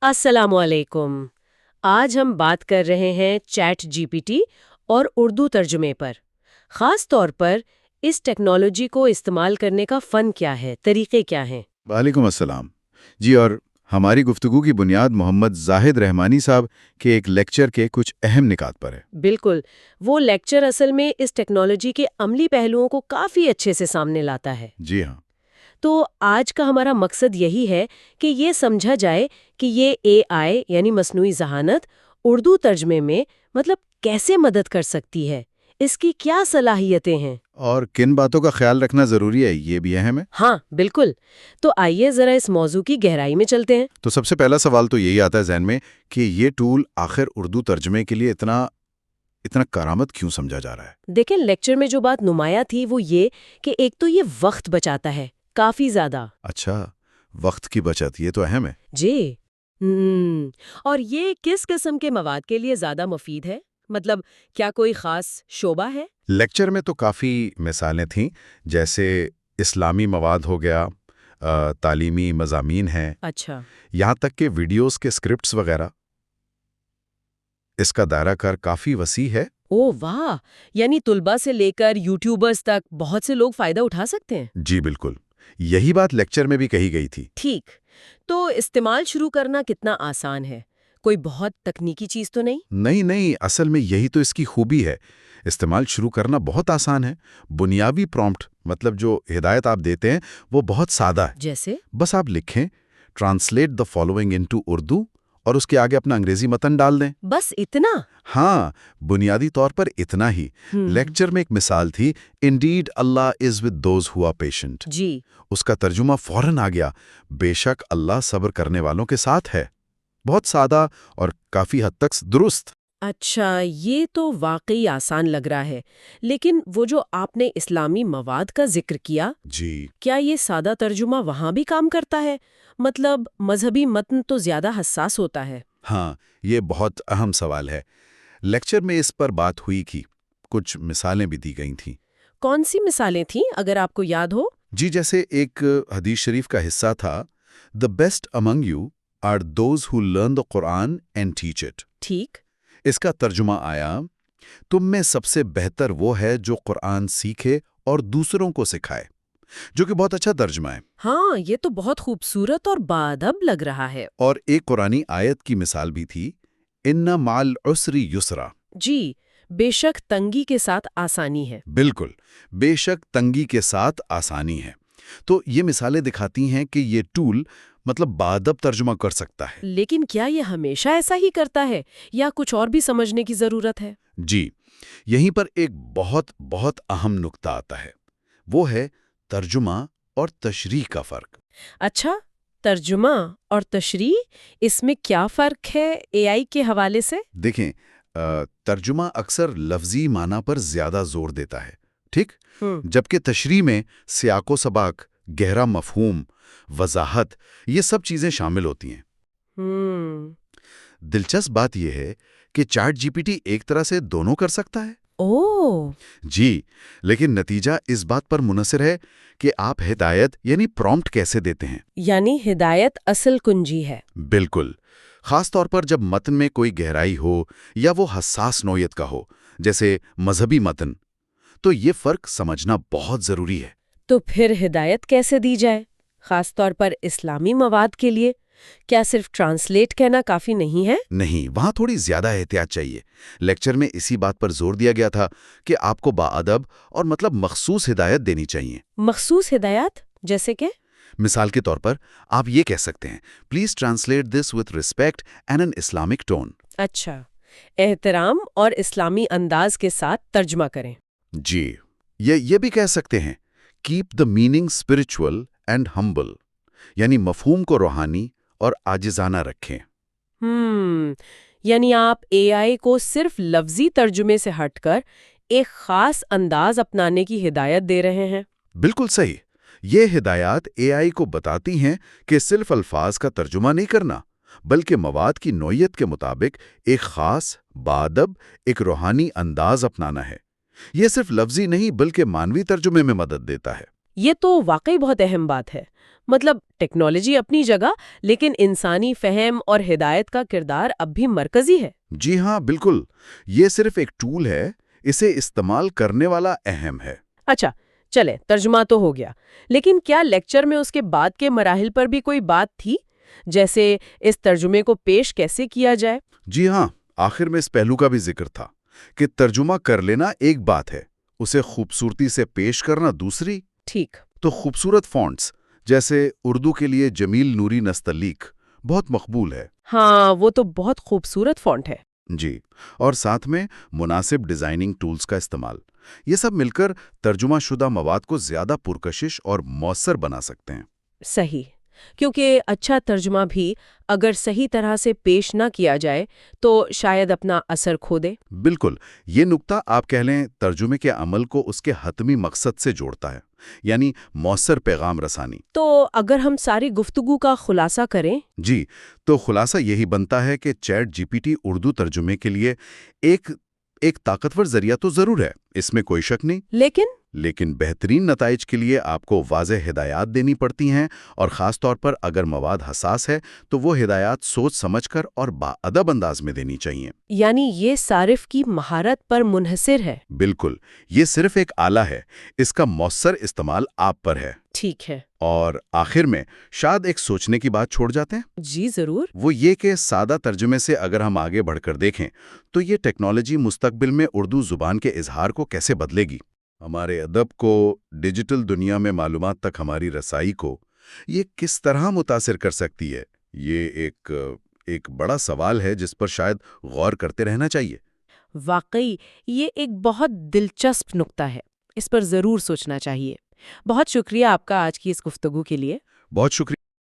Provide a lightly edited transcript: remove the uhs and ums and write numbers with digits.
السلام علیکم۔ آج ہم بات کر رہے ہیں چیٹ جی پی ٹی اور اردو ترجمے پر۔ خاص طور پر اس ٹیکنالوجی کو استعمال کرنے کا فن کیا ہے، طریقے کیا ہیں؟ وعلیکم السلام جی، اور ہماری گفتگو کی بنیاد محمد زاہد رحمانی صاحب کے ایک لیکچر کے کچھ اہم نکات پر ہے۔ بالکل، وہ لیکچر اصل میں اس ٹیکنالوجی کے عملی پہلوؤں کو کافی اچھے سے سامنے لاتا ہے۔ جی ہاں، تو آج کا ہمارا مقصد یہی ہے کہ یہ سمجھا جائے کہ یہ اے آئی یعنی مصنوعی ذہانت اردو ترجمے میں کیسے مدد کر سکتی ہے، اس کی کیا صلاحیتیں ہیں، اور کن باتوں کا خیال رکھنا ضروری ہے، یہ بھی اہم ہے۔ ہاں بالکل۔ تو آئیے ذرا اس موضوع کی گہرائی میں چلتے ہیں۔ تو سب سے پہلا سوال تو یہی آتا ہے ذہن میں کہ یہ ٹول آخر اردو ترجمے کے لیے اتنا کارآمد کیوں سمجھا جا رہا ہے؟ دیکھیں، لیکچر میں جو بات نمایاں تھی وہ یہ کہ ایک تو یہ وقت بچاتا ہے، کافی زیادہ۔ اچھا، وقت کی بچت، یہ تو اہم ہے۔ جی اور یہ کس قسم کے مواد کے لیے زیادہ مفید ہے؟ کیا کوئی خاص شعبہ ہے؟ لیکچر میں تو کافی مثالیں تھیں، جیسے اسلامی مواد ہو گیا، تعلیمی مضامین ہیں، اچھا، یہاں تک کہ ویڈیوز کے اسکرپٹس وغیرہ۔ اس کا دائرہ کار کافی وسیع ہے۔ او واہ، یعنی طلباء سے لے کر یوٹیوبرز تک بہت سے لوگ فائدہ اٹھا سکتے ہیں۔ جی بالکل، یہی بات لیکچر میں بھی کہی گئی تھی۔ ٹھیک، تو استعمال شروع کرنا کتنا آسان ہے؟ کوئی بہت تکنیکی چیز تو نہیں؟ نہیں، اصل میں یہی تو اس کی خوبی ہے۔ استعمال شروع کرنا بہت آسان ہے۔ بنیادی پرومپٹ جو ہدایت آپ دیتے ہیں وہ بہت سادہ ہے۔ جیسے؟ بس آپ لکھیں translate the following into Urdu اور اس کے آگے اپنا انگریزی متن ڈال دیں۔ بس اتنا؟ ہاں، بنیادی طور پر اتنا ہی۔ لیکچر میں ایک مثال تھی، indeed Allah is with those who are patient. جی، اس کا ترجمہ فوراً آ گیا، بے شک اللہ صبر کرنے والوں کے ساتھ ہے۔ بہت سادہ اور کافی حد تک درست۔ اچھا، یہ تو واقعی آسان لگ رہا ہے۔ لیکن وہ جو آپ نے اسلامی مواد کا ذکر کیا، جی، کیا یہ سادہ ترجمہ وہاں بھی کام کرتا ہے؟ مذہبی متن تو زیادہ حساس ہوتا ہے۔ ہاں، یہ بہت اہم سوال ہے۔ لیکچر میں اس پر بات ہوئی کی، کچھ مثالیں بھی دی گئی تھیں۔ کون سی مثالیں تھیں اگر آپ کو یاد ہو؟ جی، جیسے ایک حدیث شریف کا حصہ تھا، "The best among you are those who learn the Quran and teach it." ٹھیک۔ اس کا ترجمہ آیا، تم میں سب سے بہتر وہ ہے جو قرآن سیکھے اور دوسروں کو سکھائے، جو کہ بہت اچھا ترجمہ ہے۔ ہاں، یہ تو بہت خوبصورت اور باادب لگ رہا ہے۔ اور ایک قرآنی آیت کی مثال بھی تھی، "اِنَّ مَعَ الْعُسْرِ يُسْرًا." جی، بے شک تنگی کے ساتھ آسانی ہے۔ بالکل، بے شک تنگی کے ساتھ آسانی ہے۔ تو یہ مثالیں دکھاتی ہیں کہ یہ ٹول باادب ترجمہ کر سکتا ہے۔ لیکن کیا یہ ہمیشہ ایسا ہی کرتا ہے یا کچھ اور بھی سمجھنے کی ضرورت ہے؟ جی، یہیں پر ایک بہت اہم نقطہ آتا ہے، وہ ہے ترجمہ اور تشریح کا فرق۔ اچھا، ترجمہ اور تشریح، اس میں کیا فرق ہے اے آئی کے حوالے سے؟ دیکھیں، ترجمہ اکثر لفظی معنی پر زیادہ زور دیتا ہے، ٹھیک؟ جبکہ تشریح میں سیاق و سباق، گہرا مفہوم، وضاحت، یہ سب چیزیں شامل ہوتی ہیں۔ دلچسپ بات یہ ہے کہ چیٹ جی پی ٹی ایک طرح سے دونوں کر سکتا ہے۔ اوہ! جی، لیکن نتیجہ اس بات پر منحصر ہے کہ آپ ہدایت یعنی پرومپٹ کیسے دیتے ہیں۔ یعنی ہدایت اصل کنجی ہے۔ بالکل، خاص طور پر جب متن میں کوئی گہرائی ہو یا وہ حساس نوعیت کا ہو، جیسے مذہبی متن، تو یہ فرق سمجھنا بہت ضروری ہے۔ تو پھر ہدایت کیسے دی جائے؟ خاص طور پر اسلامی مواد کے لیے کیا صرف ٹرانسلیٹ کہنا کافی نہیں ہے؟ نہیں، وہاں تھوڑی زیادہ احتیاط چاہیے۔ لیکچر میں اسی بات پر زور دیا گیا تھا کہ آپ کو باادب اور مخصوص ہدایت دینی چاہیے۔ مخصوص ہدایات جیسے کہ؟ مثال کے طور پر آپ یہ کہہ سکتے ہیں، "please translate this with respect and an Islamic tone." اچھا، احترام اور اسلامی انداز کے ساتھ ترجمہ کریں۔ جی، یہ بھی کہہ سکتے ہیں، "keep the meaning spiritual and humble." یعنی مفہوم کو روحانی اور عاجزانہ رکھیں۔ یعنی آپ اے آئی کو صرف لفظی ترجمے سے ہٹ کر ایک خاص انداز اپنانے کی ہدایت دے رہے ہیں۔ بالکل صحیح۔ یہ ہدایات اے آئی کو بتاتی ہیں کہ صرف الفاظ کا ترجمہ نہیں کرنا، بلکہ مواد کی نوعیت کے مطابق ایک خاص، باادب، ایک روحانی انداز اپنانا ہے۔ یہ صرف لفظی نہیں بلکہ معنوی ترجمے میں مدد دیتا ہے۔ یہ تو واقعی بہت اہم بات ہے۔ ٹیکنالوجی اپنی جگہ، لیکن انسانی فہم اور ہدایت کا کردار اب بھی مرکزی ہے۔ جی ہاں، بالکل۔ یہ صرف ایک ٹول ہے، اسے استعمال کرنے والا اہم ہے۔ اچھا، چلیں ترجمہ تو ہو گیا، لیکن کیا لیکچر میں اس کے بعد کے مراحل پر بھی کوئی بات تھی؟ جیسے اس ترجمے کو پیش کیسے کیا جائے؟ جی ہاں، آخر میں اس پہلو کا بھی ذکر تھا کہ ترجمہ کر لینا ایک بات ہے، اسے خوبصورتی سے پیش کرنا دوسری۔ ٹھیک۔ تو خوبصورت فونٹس جیسے اردو کے لیے جمیل نوری نستعلیق بہت مقبول ہے۔ ہاں، وہ تو بہت خوبصورت فونٹ ہے۔ جی، اور ساتھ میں مناسب ڈیزائننگ ٹولز کا استعمال، یہ سب مل کر ترجمہ شدہ مواد کو زیادہ پرکشش اور مؤثر بنا سکتے ہیں۔ صحیح، کیونکہ اچھا ترجمہ بھی اگر صحیح طرح سے پیش نہ کیا جائے تو شاید اپنا اثر کھو دے۔ بالکل، یہ نکتہ آپ کہہ لیں ترجمے کے عمل کو اس کے حتمی مقصد سے جوڑتا ہے، یعنی مؤثر پیغام رسانی۔ تو اگر ہم ساری گفتگو کا خلاصہ کریں؟ جی، تو خلاصہ یہی بنتا ہے کہ ChatGPT Urdu ترجمے کے لیے ایک طاقتور ذریعہ تو ضرور ہے، اس میں کوئی شک نہیں، لیکن بہترین نتائج کے لیے آپ کو واضح ہدایات دینی پڑتی ہیں، اور خاص طور پر اگر مواد حساس ہے تو وہ ہدایات سوچ سمجھ کر اور باادب انداز میں دینی چاہیے۔ یعنی یہ صارف کی مہارت پر منحصر ہے۔ بالکل، یہ صرف ایک آلہ ہے، اس کا مؤثر استعمال آپ پر ہے۔ ٹھیک ہے۔ اور آخر میں شاید ایک سوچنے کی بات چھوڑ جاتے ہیں۔ جی ضرور۔ وہ یہ کہ سادہ ترجمے سے اگر ہم آگے بڑھ کر دیکھیں تو یہ ٹیکنالوجی مستقبل میں اردو زبان کے اظہار کو کیسے بدلے گی، ہمارے ادب کو، ڈیجیٹل دنیا میں معلومات تک ہماری رسائی کو یہ کس طرح متاثر کر سکتی ہے، یہ ایک بڑا سوال ہے جس پر شاید غور کرتے رہنا چاہیے۔ واقعی یہ ایک بہت دلچسپ نقطہ ہے، اس پر ضرور سوچنا چاہیے۔ بہت شکریہ آپ کا آج کی اس گفتگو کے لیے۔ بہت شکریہ۔